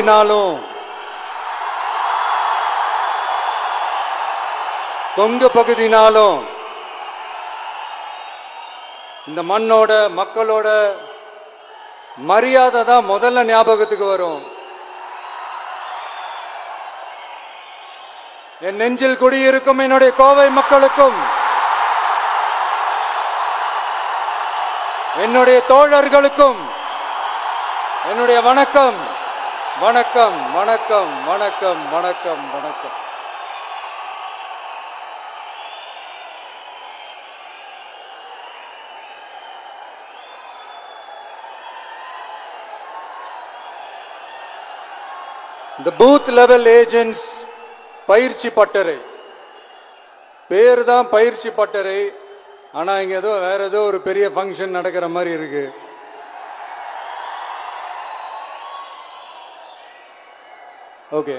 பகுதினாலும் கொங்கு பகுதினாலும் இந்த மண்ணோட மக்களோட மரியாதை தான் முதல்ல ஞாபகத்துக்கு வரும். என் நெஞ்சில் குடியிருக்கும் என்னுடைய கோவை மக்களுக்கும் என்னுடைய தோழர்களுக்கும் என்னுடைய வணக்கம் வணக்கம் வணக்கம் வணக்கம் வணக்கம் வணக்கம். இந்த பூத் லெவல் ஏஜென்ட்ஸ் பயிற்சி பட்டறை பேர் தான் பயிற்சி பட்டறை. ஆனா இங்க ஏதோ வேற ஏதோ ஒரு பெரிய ஃபங்க்ஷன் நடக்கிற மாதிரி இருக்கு. ஓகே,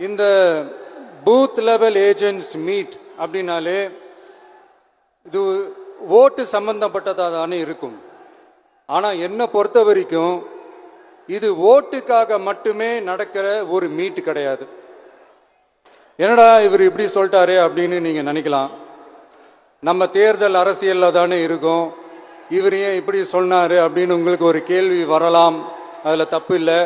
இந்த பூத் லெவல் ஏஜென்ட்ஸ் மீட் அப்படின்னாலே இது ஓட்டு சம்பந்தப்பட்டதாக தானே இருக்கும். ஆனா என்னை பொறுத்த வரைக்கும் இது ஓட்டுக்காக மட்டுமே நடக்கிற ஒரு மீட் கிடையாது. என்னடா இவர் இப்படி சொல்லிட்டாரு அப்படின்னு நீங்க நினைக்கலாம். நம்ம தேர்தல் அரசியல்ல தானே இருக்கும், இவர் ஏன் இப்படி சொன்னாரு அப்படின்னு உங்களுக்கு ஒரு கேள்வி வரலாம். அதுல தப்பு இல்லை.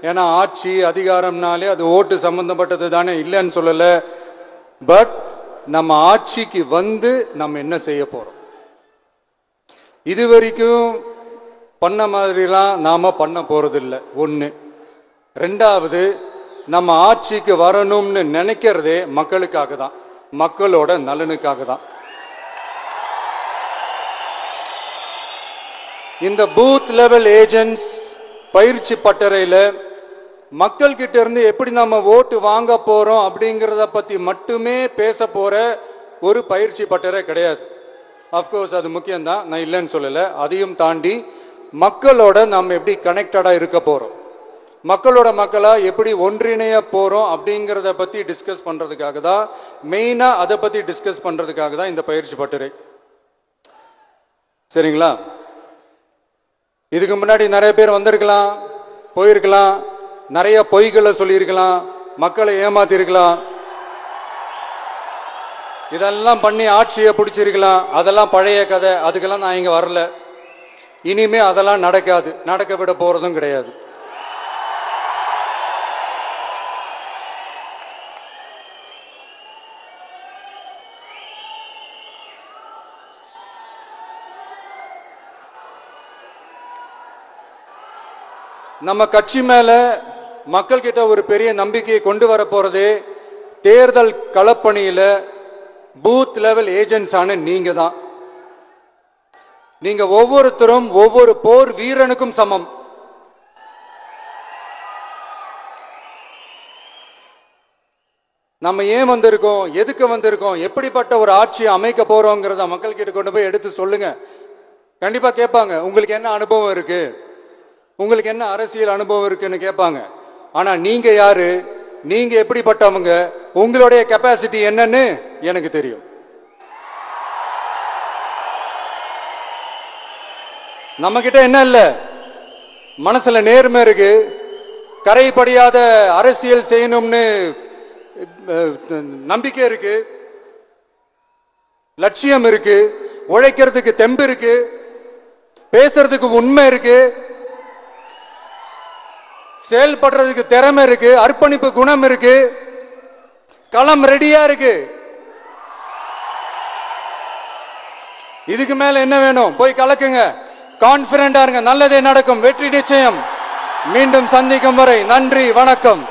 ஏன்னா ஆட்சி அதிகாரம்னாலே அது ஓட்டு சம்பந்தப்பட்டது தானே, இல்லைன்னு சொல்லல. பட் நம்ம ஆட்சிக்கு வந்து நம்ம என்ன செய்ய போறோம், இது வரைக்கும் பண்ண மாதிரிலாம் நாம பண்ண போறதில்லை. ஒன்று. ரெண்டாவது, நம்ம ஆட்சிக்கு வரணும்னு நினைக்கிறதே மக்களுக்காக தான், மக்களோட நலனுக்காக தான். இந்த பூத் லெவல் ஏஜென்ட்ஸ் பயிற்சி பட்டறையில மக்கள் கிட்ட இருந்து எப்படி நம்ம ஓட்டு வாங்க போறோம் அப்படிங்கிறத பத்தி மட்டுமே பேச போற ஒரு பயிற்சி பட்டறை கிடையாது. அஃப்கோர்ஸ் அது முக்கியம்தான், நான் இல்லைன்னு சொல்லலை. அதையும் தாண்டி மக்களோட நம்ம எப்படி கனெக்டடா இருக்க போறோம், மக்களோட மக்களா எப்படி ஒன்றிணைய போறோம் அப்படிங்கிறத பத்தி டிஸ்கஸ் பண்றதுக்காக தான், மெயினா அதை பத்தி டிஸ்கஸ் பண்றதுக்காக தான் இந்த பயிற்சி பட்டறை. சரிங்களா? இதுக்கு முன்னாடி நிறைய பேர் வந்திருக்கலாம், போயிருக்கலாம், நிறைய பொய்களை சொல்லியிருக்கலாம், மக்களை ஏமாத்திருக்கலாம், இதெல்லாம் பண்ணி ஆட்சியை பிடிச்சிருக்கலாம். அதெல்லாம் பழைய கதை, அதுக்கெல்லாம் நான் இங்க வரல. இனிமே அதெல்லாம் நடக்காது, நடக்க விட போறதும் கிடையாது. நம்ம கட்சி மேல மக்கள் கிட்ட ஒரு பெரிய நம்பிக்கையை கொண்டு வர போறதே தேர்தல் களப்பணியில பூத் லெவல் ஏஜென்ட்ஸ் ஆன நீங்க தான். நீங்க ஒவ்வொருத்தரும் ஒவ்வொரு போர் வீரனுக்கும் சமம். நம்ம ஏன் வந்திருக்கோம், எதுக்கு வந்திருக்கோம், எப்படிப்பட்ட ஒரு ஆட்சியை அமைக்க போறோங்கிறத மக்கள் கிட்ட கொண்டு போய் எடுத்து சொல்லுங்க. கண்டிப்பா கேட்பாங்க, உங்களுக்கு என்ன அனுபவம் இருக்கு, உங்களுக்கு என்ன அரசியல் அனுபவம் இருக்குன்னு கேட்பாங்க. ஆனா நீங்க யாரு, நீங்க எப்படிப்பட்டவங்க, உங்களுடைய கெப்பாசிட்டி என்னன்னு எனக்கு தெரியும். நம்ம கிட்ட என்ன இல்ல, மனசுல நேர்மை இருக்கு, கரைபடியாத அரசியல் செய்யணும்னு நம்பிக்கை இருக்கு, லட்சியம் இருக்கு, உழைக்கிறதுக்கு தெம்பு இருக்கு, பேசுறதுக்கு உண்மை இருக்கு, செயல்படுறதுக்கு திறமை இருக்கு, அர்ப்பணிப்பு குணம் இருக்கு, களம் ரெடியா இருக்கு. இதுக்கு மேல என்ன வேணும்? போய் கலக்குங்க, கான்பிடண்டா இருங்க, நல்லதே நடக்கும், வெற்றி நிச்சயம். மீண்டும் சந்திக்கும் வரை நன்றி, வணக்கம்.